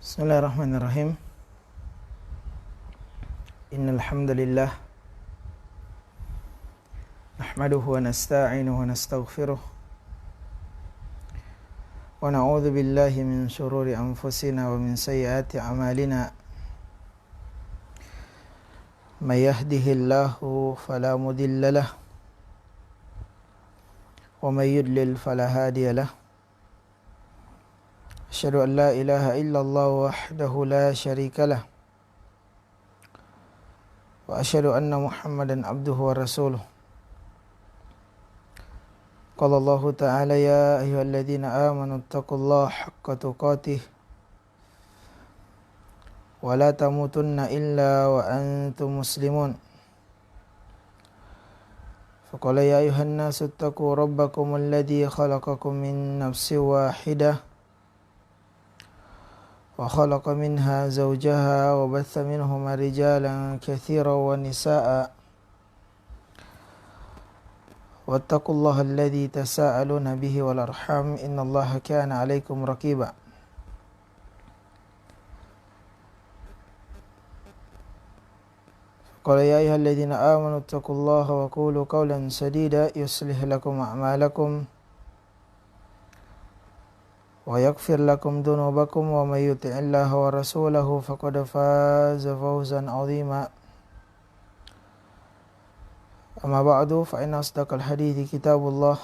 Bismillahirrahmanirrahim. Innal hamdalillah nahmaduhu wa nasta'inuhu wa nastaghfiruh wa na'udzu billahi min shururi anfusina wa min sayyiati a'malina. May yahdihillahu fala mudilla lahu wa may yudlil fala hadiya lahu. Asyhadu an la ilaha illallah wahdahu la syarika lah wa asyhadu anna Muhammadan abduhu wa rasuluh. Qala Allah ta'ala ya ayyuhalladzina amanu taqullaha haqqa tuqatih wa la tamutunna illa wa antum muslimun. Faqala ya ayyuhan nasu taqu rabbakum alladzi khalaqakum min nafsin wahidah وخلق منها زوجها وبث منهما رجالا كثيرا ونساء واتقوا الله الذي تساءلون به والأرحام إن الله كان عليكم رقيبا. قال يا أيها الذين آمنوا اتقوا الله وقولوا قولا سديدا يصلح لكم أعمالكم ويغفر لكم ذنوبكم ومن يطع الله ورسوله فقد فاز فوزا عظيما. أما بعد فإن أصدق الحديث كتاب الله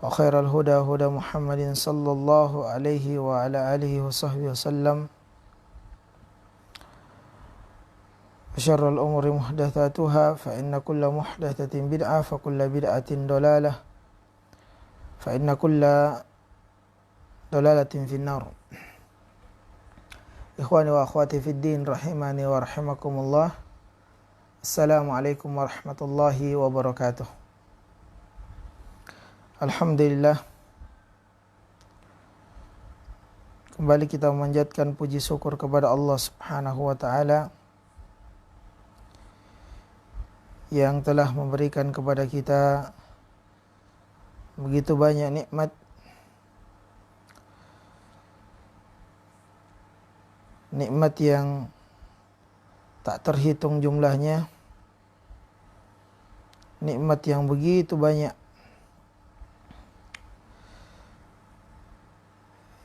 وخير الهدى هدى محمد صلى الله عليه وعلى آله وصحبه وسلم وشر الأمور محدثاتها فإن كل محدثة بدعة فكل بدعة ضلالة فإن كل ضلالة في النار. Ikhwani wa akhwati fid din rahimani wa rahimakumullah. Assalamualaikum warahmatullahi wabarakatuh. Alhamdulillah, kembali kita memanjatkan puji syukur kepada Allah Subhanahu wa taala yang telah memberikan kepada kita begitu banyak nikmat, nikmat yang tak terhitung jumlahnya, nikmat yang begitu banyak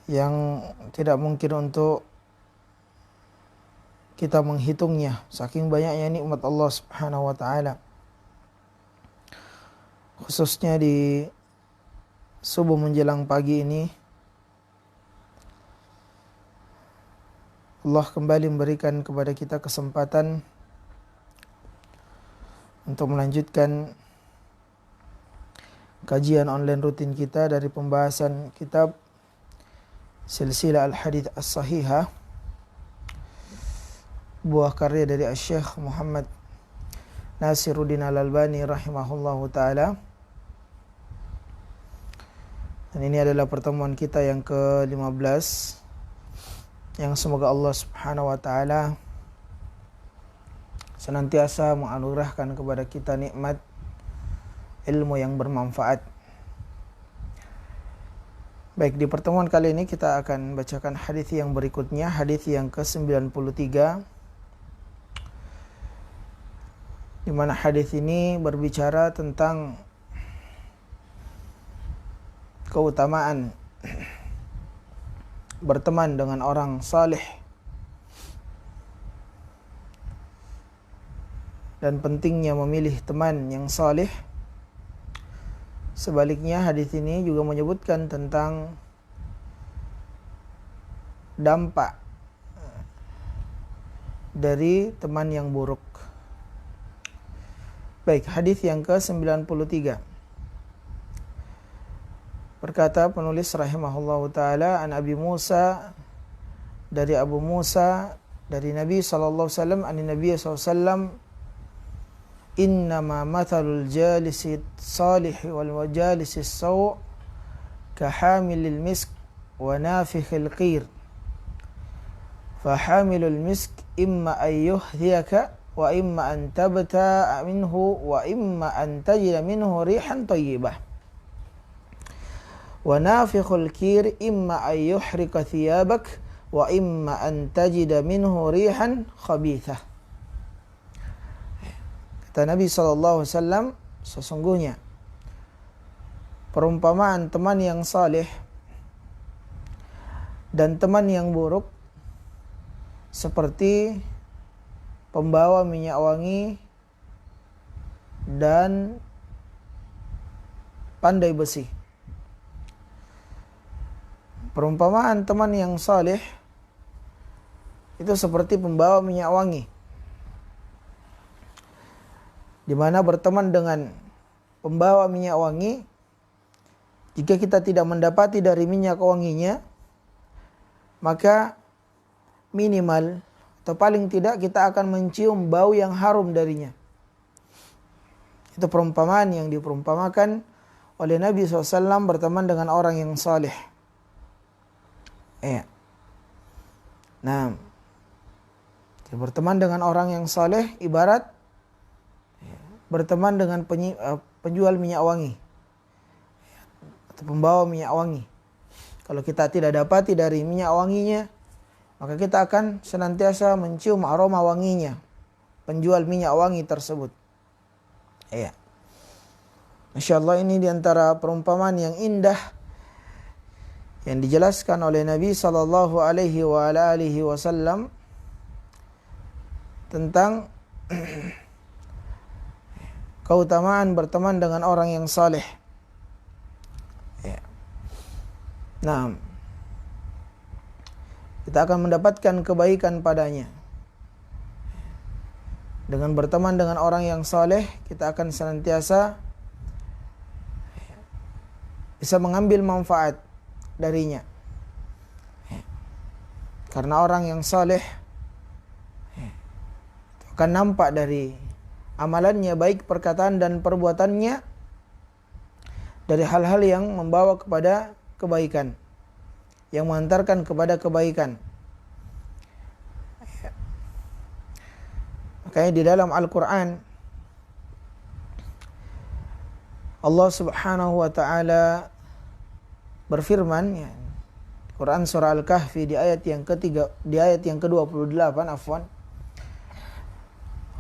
yang tidak mungkin untuk kita menghitungnya, saking banyaknya nikmat Allah Subhanahu wa taala. Khususnya di subuh menjelang pagi ini, Allah kembali memberikan kepada kita kesempatan untuk melanjutkan kajian online rutin kita dari pembahasan kitab Silsilah Al-Hadits As-Sahihah, buah karya dari Syekh Muhammad Nasiruddin Al-Albani rahimahullahu ta'ala. Dan ini adalah pertemuan kita yang ke-15, yang semoga Allah Subhanahu wa taala senantiasa menganugerahkan kepada kita nikmat ilmu yang bermanfaat. Baik, di pertemuan kali ini kita akan bacakan hadis yang berikutnya, hadis yang ke-93, di mana hadis ini berbicara tentang keutamaan berteman dengan orang saleh dan pentingnya memilih teman yang saleh. Sebaliknya, hadis ini juga menyebutkan tentang dampak dari teman yang buruk. Baik, hadis yang ke-93. Berkata penulis rahimahullahu taala, an Abi Musa, dari Abu Musa dari Nabi sallallahu alaihi wasallam, an Nabi sallallahu alaihi wasallam, innama mathalul jalisi salih wal wajalisi saw ka hamilil misk wa nafikhil qir, fa hamilul misk imma an yuhdiyaka wa imma an tabta'a minhu wa imma an tajida minhu rihan tayyibah Wa nafikhul kir imma an yuhrika thiyabak wa imma an tajida minhu rihan khabithah. Kata Nabi SAW, sesungguhnya perumpamaan teman yang saleh dan teman yang buruk seperti pembawa minyak wangi dan pandai besi. Perumpamaan teman yang saleh itu seperti pembawa minyak wangi, di mana berteman dengan pembawa minyak wangi, jika kita tidak mendapati dari minyak wanginya, maka minimal atau paling tidak kita akan mencium bau yang harum darinya. Itu perumpamaan yang diperumpamakan oleh Nabi SAW berteman dengan orang yang saleh. Nah, berteman dengan orang yang saleh ibarat berteman dengan penjual minyak wangi atau pembawa minyak wangi. Kalau kita tidak dapati dari minyak wanginya, maka kita akan senantiasa mencium aroma wanginya, penjual minyak wangi tersebut. Masya Allah, ini diantara perumpamaan yang indah yang dijelaskan oleh Nabi sallallahu alaihi wasallam tentang keutamaan berteman dengan orang yang saleh. Nah, kita akan mendapatkan kebaikan padanya. Dengan berteman dengan orang yang saleh, kita akan senantiasa bisa mengambil manfaat darinya. Karena orang yang saleh akan nampak dari amalannya, baik perkataan dan perbuatannya, dari hal-hal yang membawa kepada kebaikan, yang mengantarkan kepada kebaikan. Makanya di dalam Al-Quran Allah Subhanahu wa ta'ala berfirman, Quran surah Al-Kahfi di ayat yang ke-28,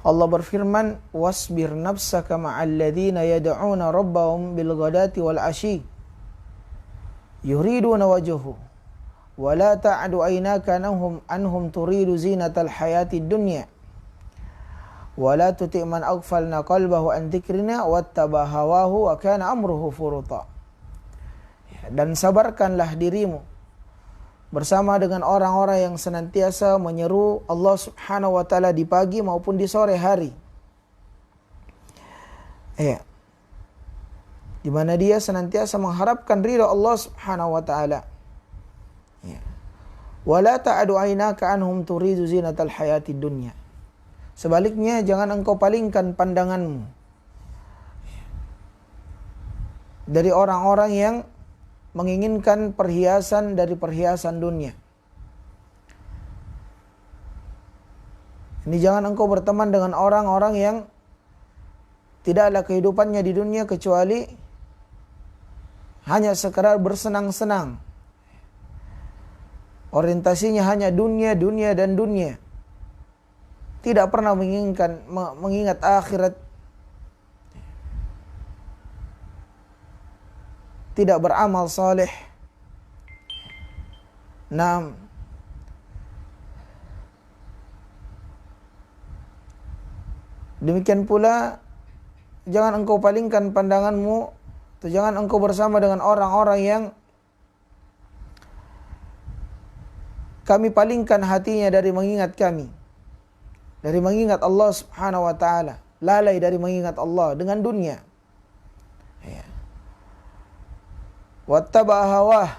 Allah berfirman, wasbir nafsaka ma'al ladzina yad'una rabbahum bil ghadati wal ashi yuriduna wajhahu wa la ta'du aynaka anhum turidu zinatal hayatid dunya wa la tuti' man aghfalna qalbahu an dzikrina wattaba hawahu wa kana amruhu furuta. Dan sabarkanlah dirimu bersama dengan orang-orang yang senantiasa menyeru Allah Subhanahu wa ta'ala di pagi maupun di sore hari. Di mana dia senantiasa mengharapkan ridha Allah Subhanahu wa ta'ala. Wala ta'adu aynaka anhum turidu zinatal hayatid dunya. Sebaliknya, jangan engkau palingkan pandanganmu dari orang-orang yang menginginkan perhiasan dari perhiasan dunia. Ini jangan engkau berteman dengan orang-orang yang tidak ada kehidupannya di dunia kecuali hanya sekadar bersenang-senang. Orientasinya hanya dunia, dunia, dan dunia. Tidak pernah mengingat akhirat. Tidak beramal saleh. Nah, demikian pula jangan engkau palingkan pandanganmu, atau jangan engkau bersama dengan orang-orang yang kami palingkan hatinya dari mengingat kami, dari mengingat Allah Subhanahu wa ta'ala, lalai dari mengingat Allah dengan dunia. Wattaba hawah,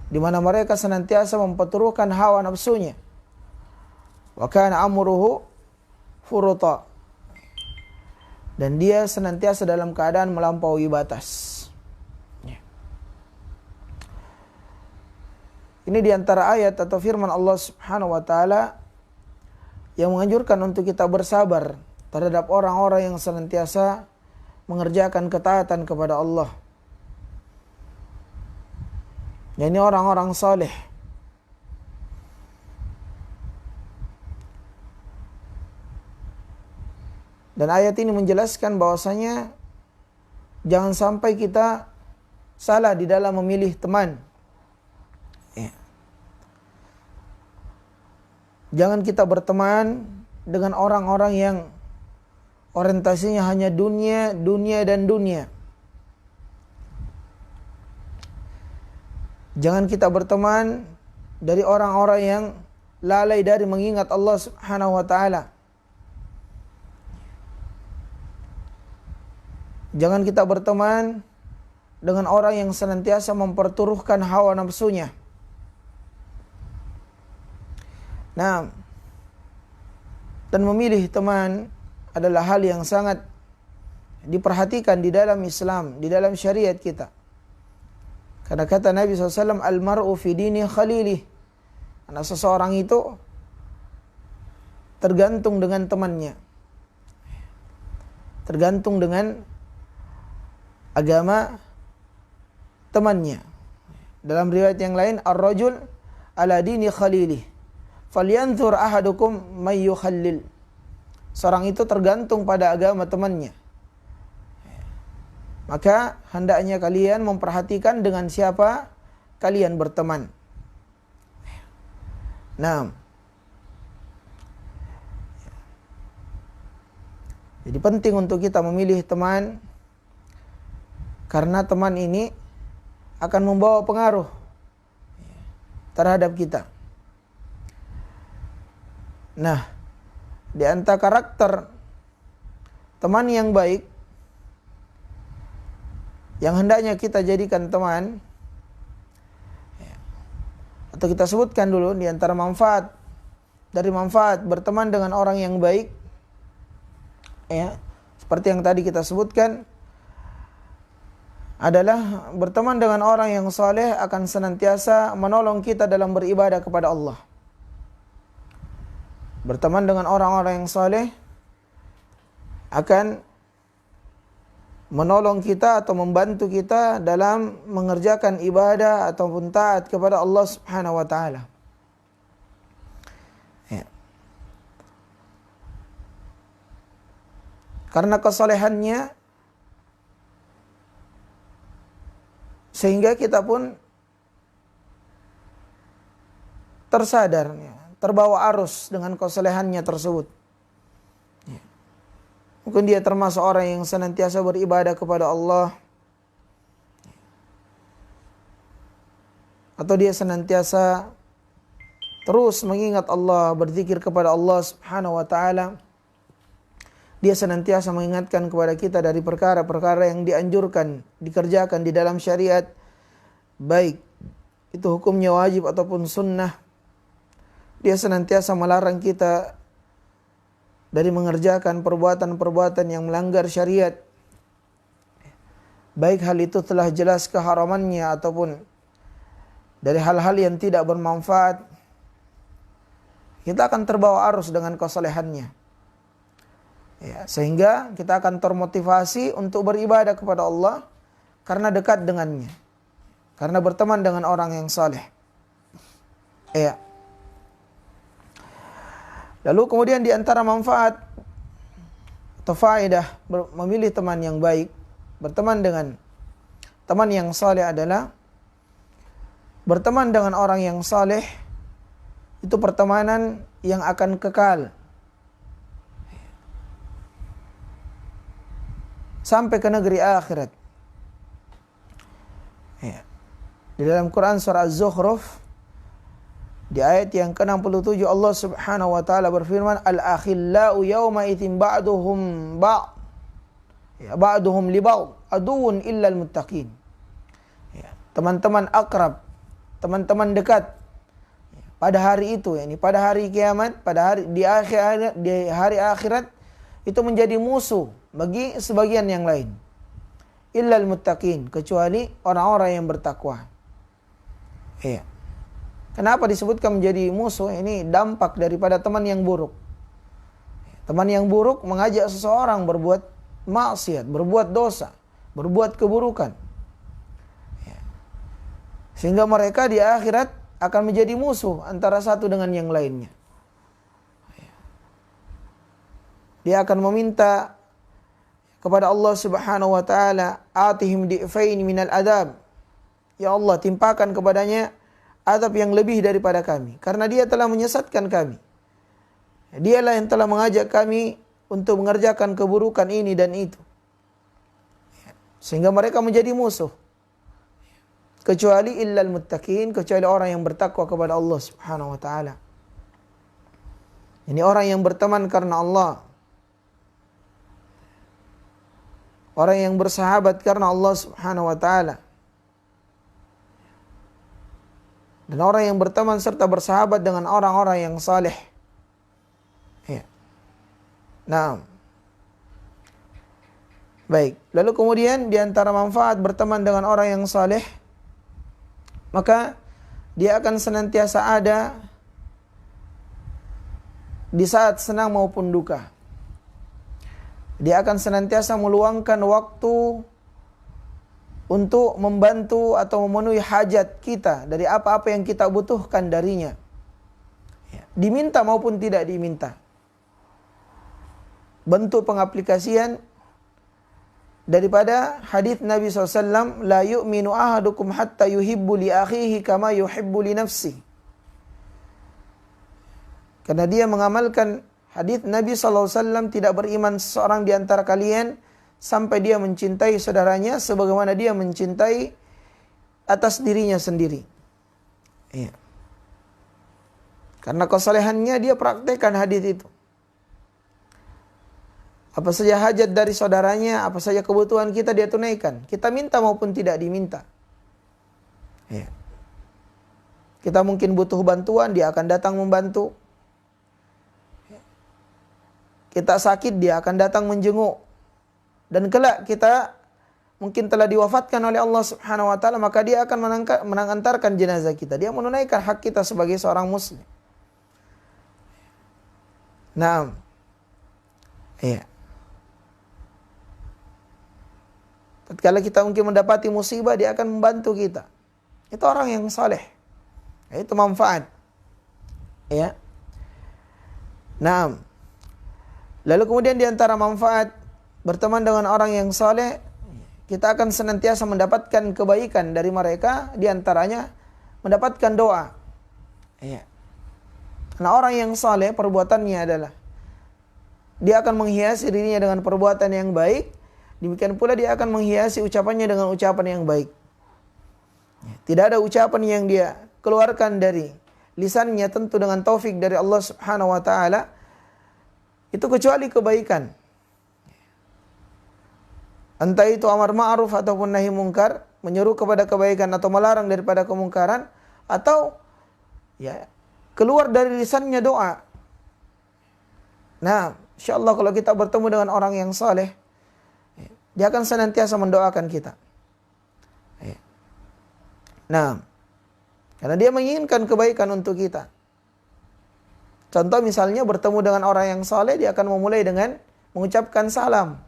di mana mereka senantiasa memperturutkan hawa nafsunya. Wa kana amruhu furuta, dan dia senantiasa dalam keadaan melampaui batas. Ini diantara ayat atau firman Allah Subhanahu wa ta'ala yang menganjurkan untuk kita bersabar terhadap orang-orang yang senantiasa mengerjakan ketaatan kepada Allah. yakni orang-orang saleh. Dan ayat ini menjelaskan bahwasanya jangan sampai kita salah di dalam memilih teman. Ya. Jangan kita berteman dengan orang-orang yang orientasinya hanya dunia, dunia dan dunia. Jangan kita berteman dari orang-orang yang lalai dari mengingat Allah Subhanahu wa taala. Jangan kita berteman dengan orang yang senantiasa memperturuhkan hawa nafsunya. Nah, dan memilih teman adalah hal yang sangat diperhatikan di dalam Islam, di dalam syariat kita. Karena kata Nabi SAW, Al-mar'u fi dini khalilih. Karena seseorang itu tergantung dengan temannya. Tergantung dengan agama temannya. Dalam riwayat yang lain, ar-rajul ala dini khalilih falyanzur ahadukum may yukhallil. Seorang itu tergantung pada agama temannya. Maka hendaknya kalian memperhatikan dengan siapa kalian berteman. Nah, jadi penting untuk kita memilih teman, karena teman ini akan membawa pengaruh terhadap kita. Nah, di antara karakter teman yang baik yang hendaknya kita jadikan teman, atau kita sebutkan dulu di antara manfaat berteman dengan orang yang baik, ya, seperti yang tadi kita sebutkan, adalah berteman dengan orang yang saleh akan senantiasa menolong kita dalam beribadah kepada Allah. Berteman dengan orang-orang yang saleh akan menolong kita atau membantu kita dalam mengerjakan ibadah ataupun taat kepada Allah Subhanahu wa taala. Ya. Karena kesalehannya sehingga kita pun tersadar, terbawa arus dengan kesalehannya tersebut. Mungkin dia termasuk orang yang senantiasa beribadah kepada Allah, atau dia senantiasa terus mengingat Allah, berzikir kepada Allah Subhanahu wa taala. Dia senantiasa mengingatkan kepada kita dari perkara-perkara yang dianjurkan dikerjakan di dalam syariat, baik itu hukumnya wajib ataupun sunnah. Dia senantiasa melarang kita dari mengerjakan perbuatan-perbuatan yang melanggar syariat, baik hal itu telah jelas keharamannya ataupun dari hal-hal yang tidak bermanfaat. Kita akan terbawa arus dengan kesalehannya. Ya, sehingga kita akan termotivasi untuk beribadah kepada Allah karena dekat dengannya, karena berteman dengan orang yang saleh. Ya. Lalu kemudian di antara manfaat atau faedah memilih teman yang baik, berteman dengan teman yang saleh adalah berteman dengan orang yang saleh itu pertemanan yang akan kekal sampai ke negeri akhirat. Ya. Di dalam Quran surah Az-Zukhruf di ayat yang ke-67 Allah Subhanahu wa taala berfirman, al-akhillau yawma idzin ba'duhum ba'duhum li ba'd aduwwun illa al-muttaqin. Ya, teman-teman akrab, teman-teman dekat pada hari itu, yakni pada hari kiamat, pada hari di hari akhirat itu menjadi musuh bagi sebagian yang lain. Illal muttaqin, kecuali orang-orang yang bertakwa. Iya. Kenapa disebutkan menjadi musuh? Ini dampak daripada teman yang buruk. Teman yang buruk mengajak seseorang berbuat maksiat, berbuat dosa, berbuat keburukan. Ya. Sehingga mereka di akhirat akan menjadi musuh antara satu dengan yang lainnya. Dia akan meminta kepada Allah Subhanahu wa taala, "Atihim di'fain minal adab." Ya Allah, timpakan kepadanya adab yang lebih daripada kami, karena dia telah menyesatkan kami. Dialah yang telah mengajak kami untuk mengerjakan keburukan ini dan itu. Sehingga mereka menjadi musuh. Kecuali illal muttaqin, kecuali orang yang bertakwa kepada Allah Subhanahu wa taala. Ini orang yang berteman karena Allah. Orang yang bersahabat karena Allah Subhanahu wa taala. Dan orang yang berteman serta bersahabat dengan orang-orang yang saleh. Ya. Nah. Baik, lalu kemudian di antara manfaat berteman dengan orang yang saleh, maka dia akan senantiasa ada di saat senang maupun duka. Dia akan senantiasa meluangkan waktu untuk membantu atau memenuhi hajat kita dari apa-apa yang kita butuhkan darinya. Diminta maupun tidak diminta. Bentuk pengaplikasian daripada hadis Nabi SAW, la yu'minu ahadukum hatta yuhibbu li akhihi kama yuhibbu li nafsi. Karena dia mengamalkan hadis Nabi SAW, tidak beriman seseorang di antara kalian sampai dia mencintai saudaranya sebagaimana dia mencintai atas dirinya sendiri. Iya. Karena kesalehannya dia praktekkan hadis itu. Apa saja hajat dari saudaranya, apa saja kebutuhan kita dia tunaikan. Kita minta maupun tidak diminta. Ya. Kita mungkin butuh bantuan, dia akan datang membantu. Kita sakit, dia akan datang menjenguk. Dan kelak kita mungkin telah diwafatkan oleh Allah Subhanahu wa taala, maka dia akan mengantarkan jenazah kita. Dia menunaikan hak kita sebagai seorang muslim. Naam. Iya. Tatkala kita mungkin mendapati musibah, dia akan membantu kita. Itu orang yang saleh. Itu manfaat. Ya. Nah, lalu kemudian di antara manfaat berteman dengan orang yang saleh, kita akan senantiasa mendapatkan kebaikan dari mereka, di antaranya mendapatkan doa. Ya. Nah, orang yang saleh perbuatannya adalah dia akan menghiasi dirinya dengan perbuatan yang baik. Demikian pula dia akan menghiasi ucapannya dengan ucapan yang baik. Tidak ada ucapan yang dia keluarkan dari lisannya, tentu dengan taufik dari Allah Subhanahu wa taala, itu kecuali kebaikan. Entah itu amar ma'ruf ataupun nahi mungkar, menyeru kepada kebaikan atau melarang daripada kemungkaran, atau ya keluar dari lisannya doa. Nah, insyaallah kalau kita bertemu dengan orang yang saleh, dia akan senantiasa mendoakan kita. Nah, karena dia menginginkan kebaikan untuk kita. Contoh misalnya bertemu dengan orang yang saleh, dia akan memulai dengan mengucapkan salam.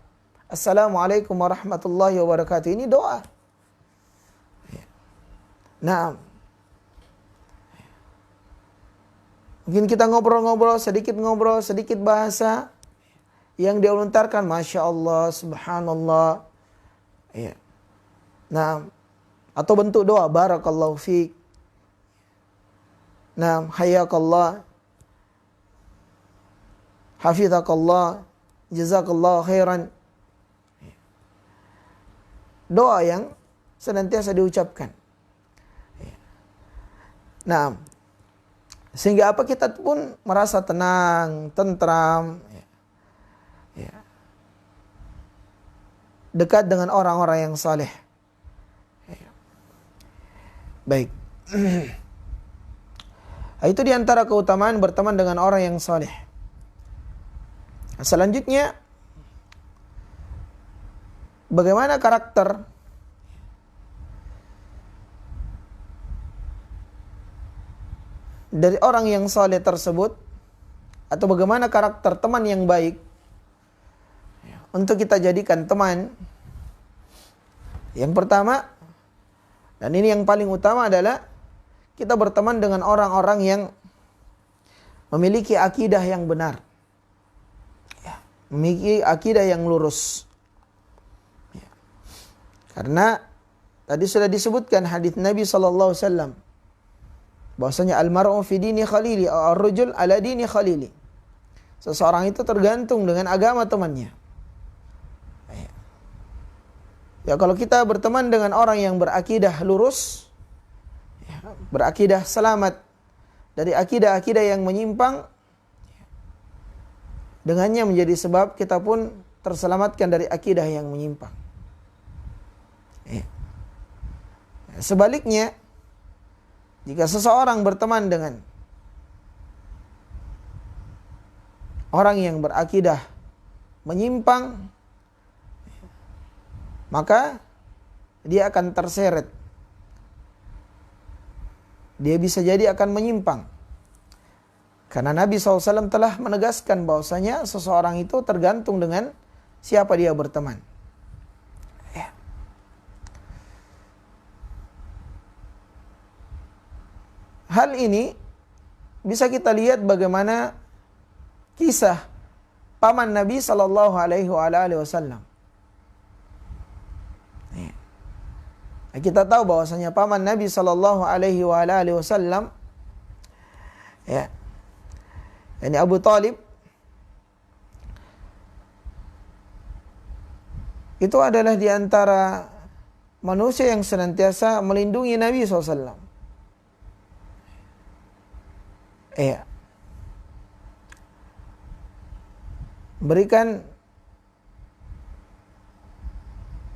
Assalamualaikum warahmatullahi wabarakatuh. Ini doa. Nah, mungkin kita ngobrol, sedikit bahasa yang dia lontarkan, Masya Allah, Subhanallah. Ya. Nah, atau bentuk doa, Barakallahu fiik. Nah, Hayakallah, Hafizakallah, Jazakallah khairan. Doa yang senantiasa diucapkan. Nah, sehingga apa, kita pun merasa tenang, tentram, dekat dengan orang-orang yang saleh. Baik. Itu diantara keutamaan berteman dengan orang yang saleh. Selanjutnya, bagaimana karakter dari orang yang saleh tersebut, atau bagaimana karakter teman yang baik untuk kita jadikan teman. Yang pertama, Dan ini yang paling utama adalah kita berteman dengan orang-orang yang memiliki akidah yang benar. Ya, memiliki akidah yang lurus. Ya. Karena tadi sudah disebutkan hadis Nabi SAW bahwasanya al-mar'u fi dini khalili, ar-rajul ala dini khalili. Seseorang itu tergantung dengan agama temannya. Ya, kalau kita berteman dengan orang yang berakidah lurus, ya, berakidah selamat dari akidah-akidah yang menyimpang, dengannya menjadi sebab kita pun terselamatkan dari akidah yang menyimpang. Ya. Sebaliknya, jika seseorang berteman dengan orang yang berakidah menyimpang, maka dia akan terseret. Dia bisa jadi akan menyimpang. Karena Nabi SAW telah menegaskan bahwasanya seseorang itu tergantung dengan siapa dia berteman. Ya. Hal ini bisa kita lihat bagaimana kisah paman Nabi SAW. Kita tahu bahwasanya paman Nabi SAW, ya, ini Abu Talib, itu adalah di antara manusia yang senantiasa melindungi Nabi SAW. Ya, berikan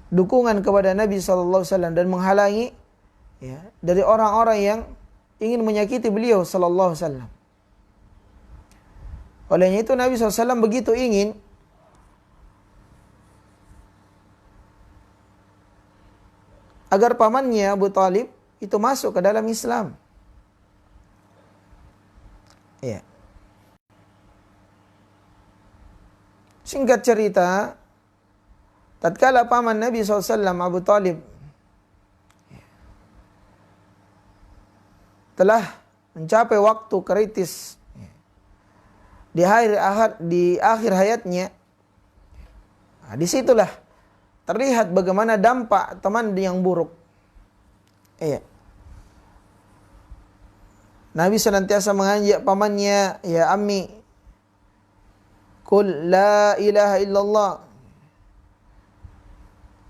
dukungan kepada Nabi SAW dan menghalangi, ya, dari orang-orang yang ingin menyakiti beliau SAW. Olehnya itu Nabi SAW begitu ingin agar pamannya Abu Talib itu masuk ke dalam Islam. Ya. Singkat cerita, tatkala paman Nabi SAW Abu Talib telah mencapai waktu kritis di akhir hayatnya, nah, disitulah terlihat bagaimana dampak teman yang buruk. Iya. Nabi senantiasa mengajak pamannya, ya ammi, qul la ilaha illallah.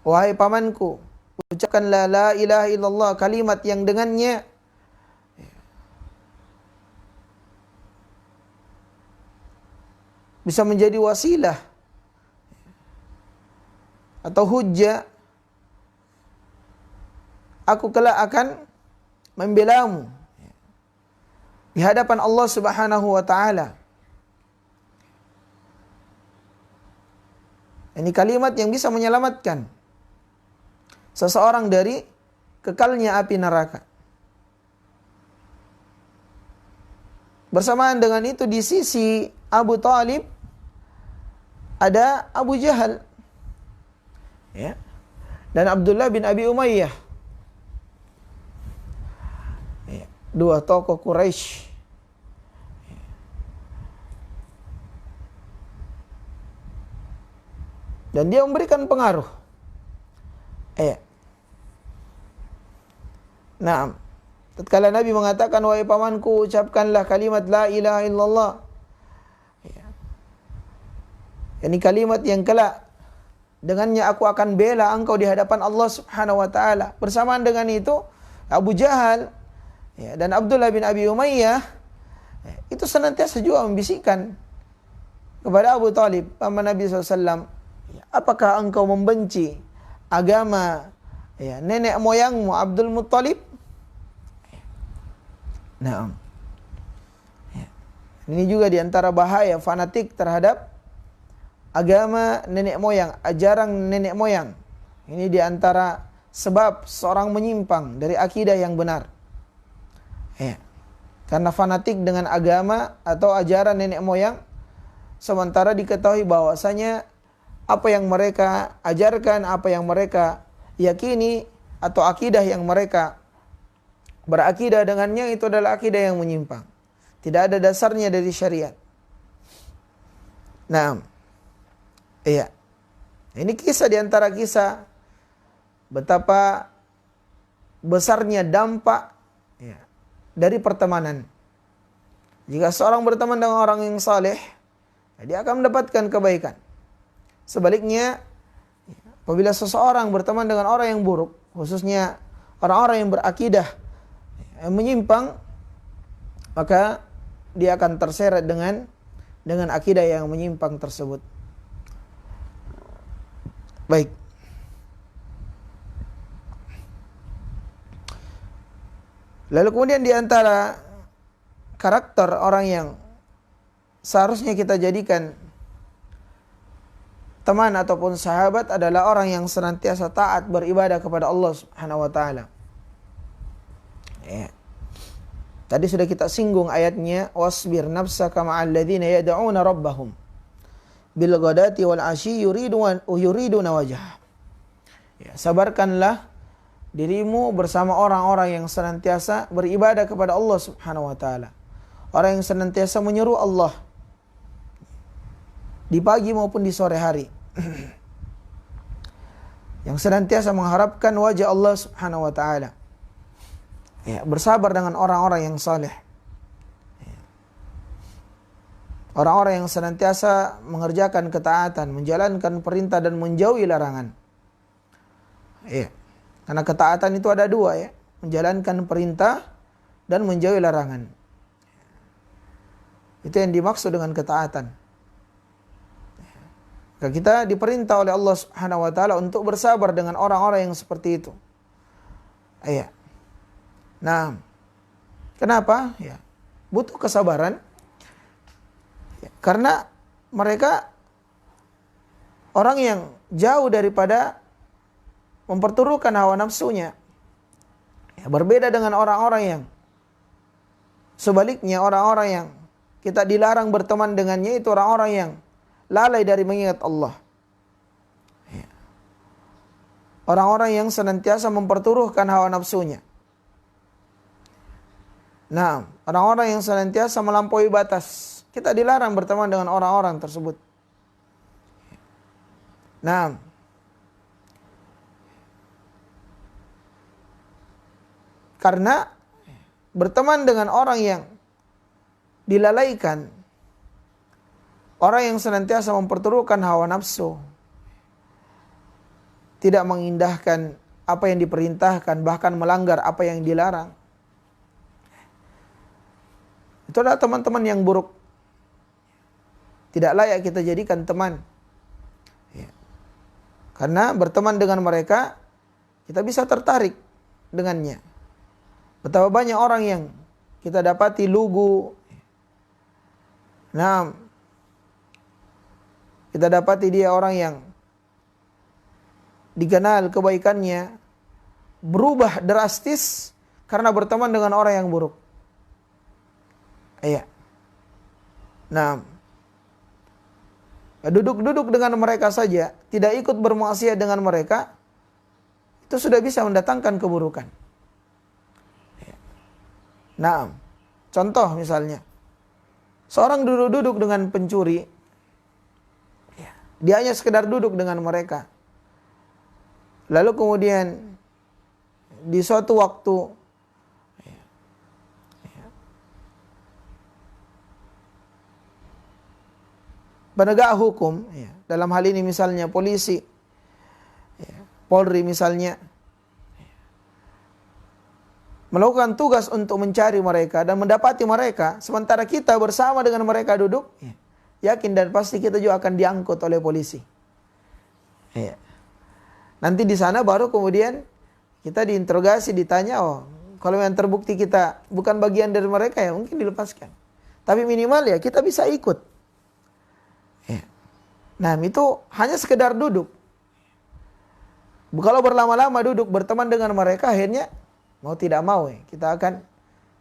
Wahai pamanku, ucapkanlah la ilaha illallah, kalimat yang dengannya bisa menjadi wasilah atau hujjah. Aku kelak akan membelamu di hadapan Allah Subhanahu wa taala. Ini kalimat yang bisa menyelamatkan seseorang dari kekalnya api neraka. Bersamaan dengan itu, di sisi Abu Talib ada Abu Jahal, ya, dan Abdullah bin Abi Umayyah, ya, dua tokoh Quraisy. Dan dia memberikan pengaruh. Nah, tatkala Nabi mengatakan, wahai pamanku, ucapkanlah kalimat la ilaha illallah. Ini kalimat yang kelak dengannya aku akan bela engkau di hadapan Allah Subhanahu wa taala. Bersamaan dengan itu, Abu Jahal, ya, dan Abdullah bin Abi Umayyah, ya, itu senantiasa juga membisikkan kepada Abu Talib, paman Nabi SAW, ya, apakah engkau membenci agama, ya, nenek moyangmu Abdul Muttalib? Nah, ya, ini juga diantara bahaya fanatik terhadap agama nenek moyang, ajaran nenek moyang. Ini diantara sebab seorang menyimpang dari akidah yang benar. Ya. Karena fanatik dengan agama atau ajaran nenek moyang, sementara diketahui bahwasanya apa yang mereka ajarkan, apa yang mereka yakini atau akidah yang mereka berakidah dengannya itu adalah akidah yang menyimpang. Tidak ada dasarnya dari syariat. Nah, iya. Ini kisah di antara kisah betapa besarnya dampak ya, dari pertemanan. Jika seorang berteman dengan orang yang saleh, dia akan mendapatkan kebaikan. Sebaliknya, apabila seseorang berteman dengan orang yang buruk, khususnya orang-orang yang berakidah yang menyimpang, maka dia akan terseret dengan akidah yang menyimpang tersebut. Baik. Lalu kemudian di antara karakter orang yang seharusnya kita jadikan teman ataupun sahabat adalah orang yang senantiasa taat beribadah kepada Allah Subhanahu wa taala. Ya. Tadi sudah kita singgung ayatnya, wasbir nafsaka ma'al ladzina yad'una rabbahum bil ghadati wal 'ashyi yuriduna wajhah. Ya, sabarkanlah dirimu bersama orang-orang yang senantiasa beribadah kepada Allah Subhanahu wa taala. Orang yang senantiasa menyeru Allah di pagi maupun di sore hari. Yang senantiasa mengharapkan wajah Allah Subhanahu wa taala. Ya, bersabar dengan orang-orang yang saleh. Ya. Orang-orang yang senantiasa mengerjakan ketaatan, menjalankan perintah dan menjauhi larangan. Ya. Karena ketaatan itu ada dua ya, menjalankan perintah dan menjauhi larangan. Itu yang dimaksud dengan ketaatan. Kita diperintah oleh Allah Subhanahu wa taala untuk bersabar dengan orang-orang yang seperti itu. Iya. Nah, kenapa? Ya, butuh kesabaran. Ya, karena mereka orang yang jauh daripada memperturutkan hawa nafsunya. Ya, berbeda dengan orang-orang yang sebaliknya, orang-orang yang kita dilarang berteman dengannya itu orang-orang yang lalai dari mengingat Allah. Ya. Orang-orang yang senantiasa memperturutkan hawa nafsunya. Nah, orang-orang yang senantiasa melampaui batas, kita dilarang berteman dengan orang-orang tersebut. Nah, karena berteman dengan orang yang dilalaikan, orang yang senantiasa memperturutkan hawa nafsu, tidak mengindahkan apa yang diperintahkan, bahkan melanggar apa yang dilarang, itu adalah teman-teman yang buruk. Tidak layak kita jadikan teman. Ya. Karena berteman dengan mereka, kita bisa tertarik dengannya. Betapa banyak orang yang kita dapati lugu. Nah, kita dapati dia orang yang dikenal kebaikannya berubah drastis karena berteman dengan orang yang buruk. Iya. Nah, duduk-duduk dengan mereka saja, tidak ikut bermaksiat dengan mereka, itu sudah bisa mendatangkan keburukan. Nah, contoh misalnya, seorang duduk-duduk dengan pencuri, dia hanya sekedar duduk dengan mereka. Lalu kemudian di suatu waktu penegak hukum, dalam hal ini misalnya polisi, Polri misalnya, melakukan tugas untuk mencari mereka dan mendapati mereka, sementara kita bersama dengan mereka duduk, yakin dan pasti kita juga akan diangkut oleh polisi. Nanti di sana baru kemudian kita diinterogasi, ditanya, kalau yang terbukti kita bukan bagian dari mereka, ya mungkin dilepaskan. Tapi minimal ya kita bisa ikut. Nah, itu hanya sekedar duduk. Kalau berlama-lama duduk berteman dengan mereka, akhirnya mau tidak mau kita akan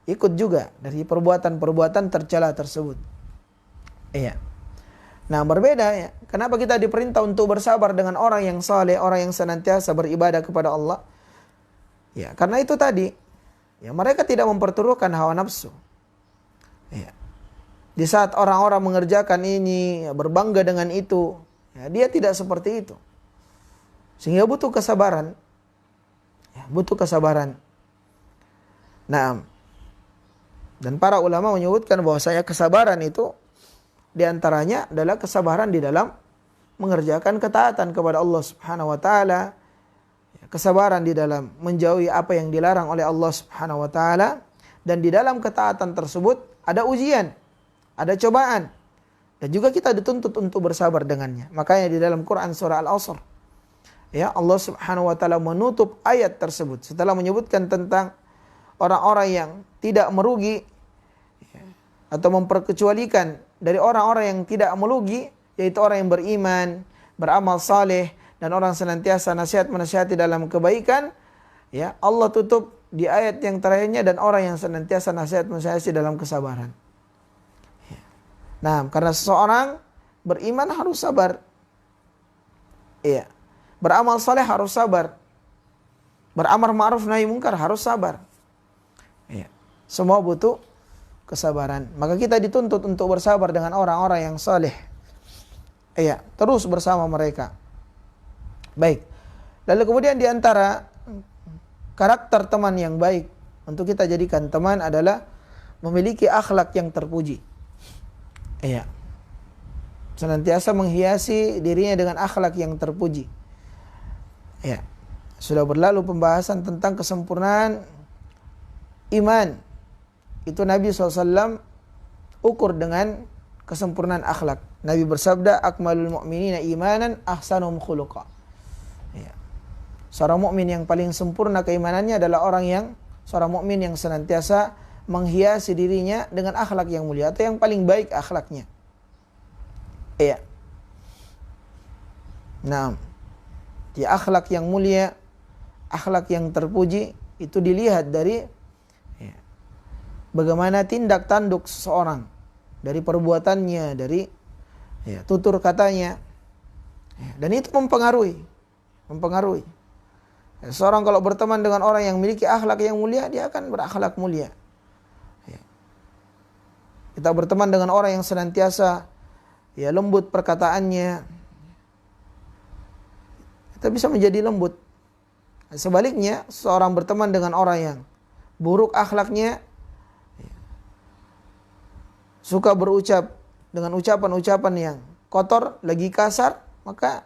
ikut juga dari perbuatan-perbuatan tercela tersebut. Iya. Nah, berbeda ya. Kenapa kita diperintah untuk bersabar dengan orang yang saleh, orang yang senantiasa beribadah kepada Allah? Ya, karena itu tadi, ya, mereka tidak memperturutkan hawa nafsu. Ya. Di saat orang-orang mengerjakan ini, ya, berbangga dengan itu, ya, dia tidak seperti itu. Sehingga butuh kesabaran. Ya, butuh kesabaran. Nah, dan para ulama menyebutkan bahwasanya kesabaran itu diantaranya adalah kesabaran di dalam mengerjakan ketaatan kepada Allah Subhanahu wa taala. Kesabaran di dalam menjauhi apa yang dilarang oleh Allah Subhanahu wa taala, dan di dalam ketaatan tersebut ada ujian, ada cobaan, dan juga kita dituntut untuk bersabar dengannya. Makanya di dalam Quran surah Al-Asr, ya, Allah Subhanahu wa taala menutup ayat tersebut setelah menyebutkan tentang orang-orang yang tidak merugi, ya, atau memperkecualikan dari orang-orang yang tidak merugi, yaitu orang yang beriman, beramal saleh, dan orang senantiasa menasihati dalam kebaikan. Ya, Allah tutup di ayat yang terakhirnya, dan orang yang senantiasa menasihati dalam kesabaran. Ya. Nah, karena seseorang beriman harus sabar. Iya. Beramal saleh harus sabar. Beramar ma'ruf nahi mungkar harus sabar. Iya. Semua butuh kesabaran. Maka kita dituntut untuk bersabar dengan orang-orang yang saleh. Iya, terus bersama mereka. Baik. Lalu kemudian di antara karakter teman yang baik untuk kita jadikan teman adalah memiliki akhlak yang terpuji. Iya. Senantiasa menghiasi dirinya dengan akhlak yang terpuji. Iya. Sudah berlalu pembahasan tentang kesempurnaan iman. Itu Nabi SAW ukur dengan kesempurnaan akhlak. Nabi bersabda, akmalul mu'minina imanan ahsanuhum khuluqa. Ya. Seorang mukmin yang paling sempurna keimanannya adalah seorang mukmin yang senantiasa menghiasi dirinya dengan akhlak yang mulia, atau yang paling baik akhlaknya. Iya. Nah, di akhlak yang mulia, akhlak yang terpuji itu dilihat dari, ya, bagaimana tindak tanduk seseorang, dari perbuatannya, dari, ya, tutur katanya, ya, dan itu mempengaruhi. Seorang kalau berteman dengan orang yang memiliki akhlak yang mulia, dia akan berakhlak mulia. Ya. Kita berteman dengan orang yang senantiasa, ya, lembut perkataannya, kita bisa menjadi lembut. Sebaliknya, seorang berteman dengan orang yang buruk akhlaknya, ya, suka berucap dengan ucapan-ucapan yang kotor, lagi kasar, maka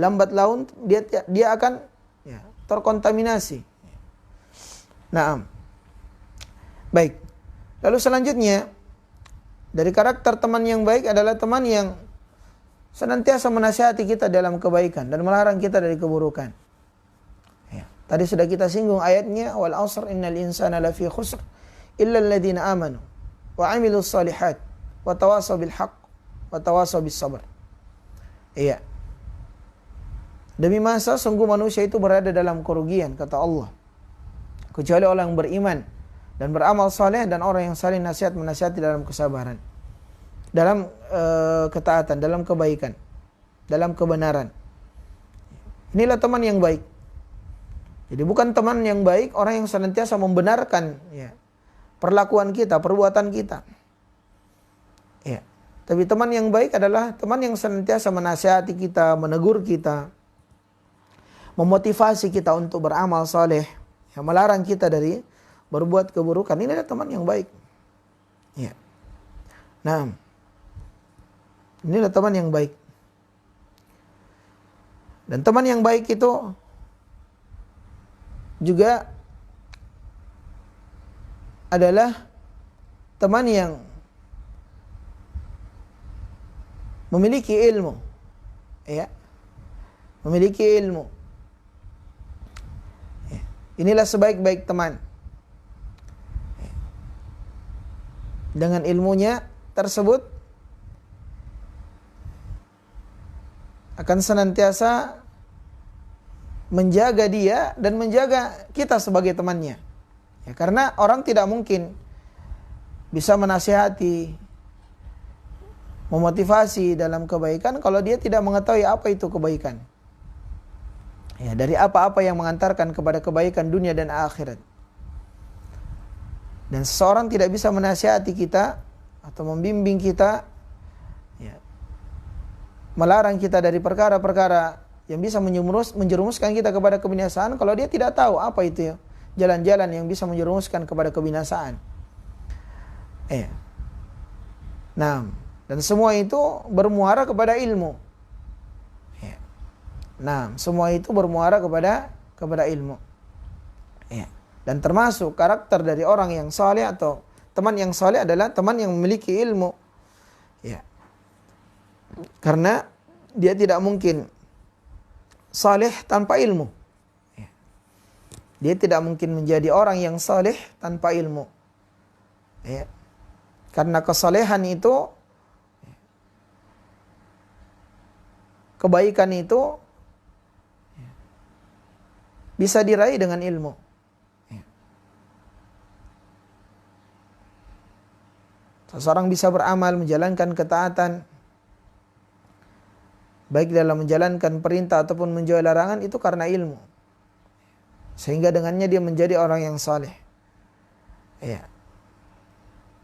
lambat laun dia akan, ya, terkontaminasi. Nah, baik. Lalu selanjutnya, dari karakter teman yang baik adalah teman yang senantiasa menasihati kita dalam kebaikan dan melarang kita dari keburukan. Ya. Tadi sudah kita singgung ayatnya, wal 'asr innal insana lafi khusr illa alladziina amanu wa 'amilus shalihat wa tawasaw bil haqq wa tawasaw bis sabr. Iya. Demi masa sungguh manusia itu berada dalam kerugian, kata Allah, kecuali orang yang beriman dan beramal saleh, dan orang yang saling menasihati dalam kesabaran, dalam ketaatan, dalam kebaikan, dalam kebenaran. Inilah teman yang baik. Jadi bukan teman yang baik orang yang senantiasa membenarkan, ya, perlakuan kita, perbuatan kita. Ya. Tapi teman yang baik adalah teman yang senantiasa menasihati kita, menegur kita, memotivasi kita untuk beramal saleh, yang melarang kita dari berbuat keburukan. Ini adalah teman yang baik. Ya. Nah, inilah teman yang baik. Dan teman yang baik itu juga adalah teman yang memiliki ilmu, ya, memiliki ilmu. Inilah sebaik-baik teman. Dengan ilmunya tersebut akan senantiasa menjaga dia dan menjaga kita sebagai temannya. Ya, karena orang tidak mungkin bisa menasihati, memotivasi dalam kebaikan kalau dia tidak mengetahui apa itu kebaikan. Ya, dari apa-apa yang mengantarkan kepada kebaikan dunia dan akhirat. Dan seseorang tidak bisa menasihati kita atau membimbing kita, ya, melarang kita dari perkara-perkara yang bisa menjerumuskan kita kepada kebinasaan kalau dia tidak tahu apa itu jalan-jalan yang bisa menjerumuskan kepada kebinasaan. Nah, dan semua itu bermuara kepada ilmu. Nah, semua itu bermuara kepada ilmu. Dan termasuk karakter dari orang yang saleh atau teman yang saleh adalah teman yang memiliki ilmu. Karena dia tidak mungkin saleh tanpa ilmu. Dia tidak mungkin menjadi orang yang saleh tanpa ilmu. Karena kesalehan itu, kebaikan itu bisa diraih dengan ilmu. Seseorang bisa beramal, menjalankan ketaatan, baik dalam menjalankan perintah ataupun menjauhi larangan, itu karena ilmu. Sehingga dengannya dia menjadi orang yang saleh.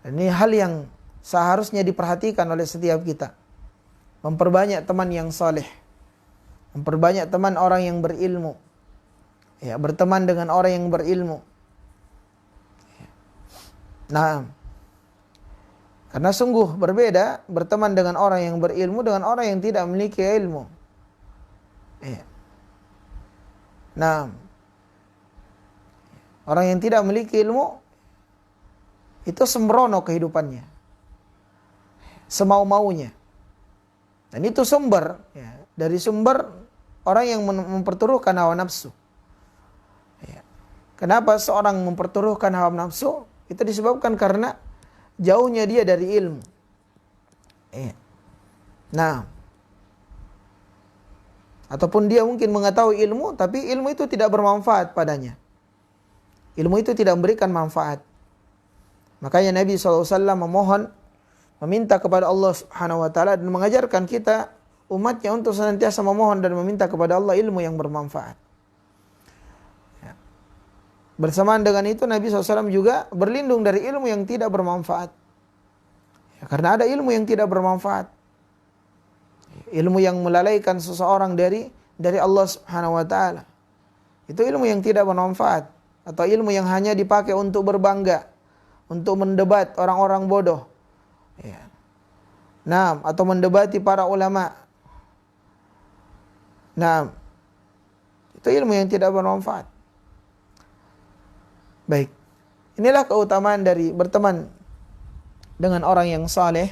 Dan ini hal yang seharusnya diperhatikan oleh setiap kita. Memperbanyak teman yang saleh. Memperbanyak teman orang yang berilmu. Berteman dengan orang yang berilmu. Nah, karena sungguh berbeda berteman dengan orang yang berilmu dengan orang yang tidak memiliki ilmu. Nah, orang yang tidak memiliki ilmu itu sembrono kehidupannya, semau-maunya. Dan itu sumber dari sumber orang yang memperturuhkan hawa nafsu. Kenapa seorang memperturuhkan hawa nafsu? Itu disebabkan karena jauhnya dia dari ilmu. Nah, ataupun dia mungkin mengetahui ilmu, tapi ilmu itu tidak bermanfaat padanya. Ilmu itu tidak memberikan manfaat. Makanya Nabi SAW meminta kepada Allah Subhanahu Wa Taala dan mengajarkan kita umatnya untuk senantiasa memohon dan meminta kepada Allah ilmu yang bermanfaat. Bersamaan dengan itu Nabi SAW juga berlindung dari ilmu yang tidak bermanfaat. Karena ada ilmu yang tidak bermanfaat. Ilmu yang melalaikan seseorang dari Allah Subhanahu Wa Taala. Itu ilmu yang tidak bermanfaat. Atau ilmu yang hanya dipakai untuk berbangga, untuk mendebat orang-orang bodoh. Nah, atau mendebati para ulama. Nah, itu ilmu yang tidak bermanfaat. Baik, inilah keutamaan dari berteman dengan orang yang saleh,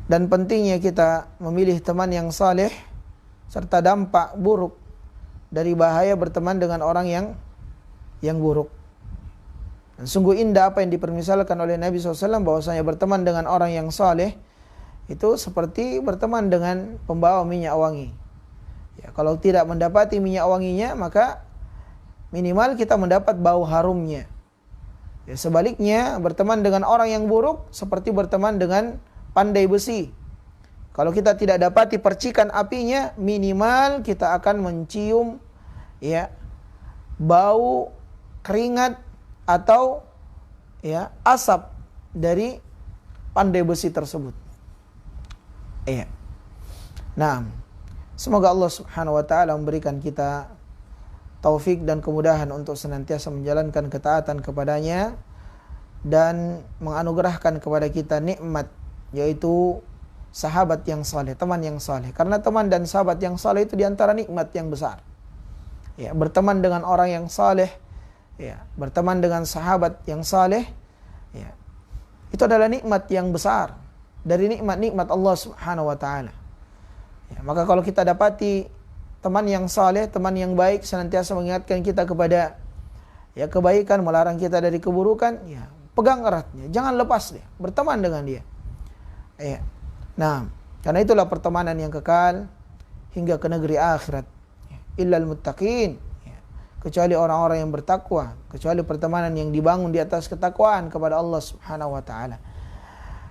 dan pentingnya kita memilih teman yang saleh serta dampak buruk dari bahaya berteman dengan orang yang buruk. Dan sungguh indah apa yang dipermisalkan oleh Nabi SAW bahwasanya berteman dengan orang yang saleh itu seperti berteman dengan pembawa minyak wangi. Kalau tidak mendapati minyak wanginya, maka minimal kita mendapat bau harumnya. Sebaliknya, berteman dengan orang yang buruk seperti berteman dengan pandai besi. Kalau kita tidak dapati percikan apinya, minimal kita akan mencium bau keringat atau asap dari pandai besi tersebut. Nah, semoga Allah Subhanahu Wa Taala memberikan kita taufik dan kemudahan untuk senantiasa menjalankan ketaatan kepadanya dan menganugerahkan kepada kita nikmat, yaitu sahabat yang saleh, teman yang saleh. Karena teman dan sahabat yang saleh itu diantara nikmat yang besar. Berteman dengan orang yang saleh, berteman dengan sahabat yang saleh, itu adalah nikmat yang besar dari nikmat-nikmat Allah Subhanahu Wa Taala. Maka kalau kita dapati teman yang saleh, teman yang baik, senantiasa mengingatkan kita kepada kebaikan, melarang kita dari keburukan, pegang eratnya, jangan lepas dia, berteman dengan dia. Nah, karena itulah pertemanan yang kekal hingga ke negeri akhirat. Illal muttaqin, kecuali orang-orang yang bertakwa, kecuali pertemanan yang dibangun di atas ketakwaan kepada Allah Subhanahu Wa Taala.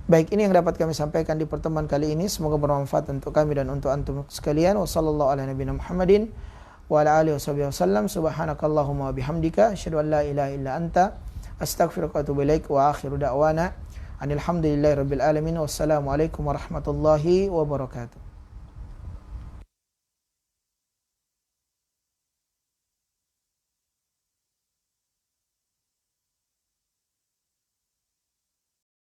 Baik, ini yang dapat kami sampaikan di pertemuan kali ini. Semoga bermanfaat untuk kami dan untuk antum sekalian. Wassallallahu ala nabiyina Muhammadin wa ala alihi wasallam. Subhanakallahumma wa bihamdika asyhadu an la ilaha illa anta astaghfiruka wa atubu ilaik. Wa akhiru da'wana anil hamdulillahi rabbil alamin. Wassalamualaikum warahmatullahi wabarakatuh.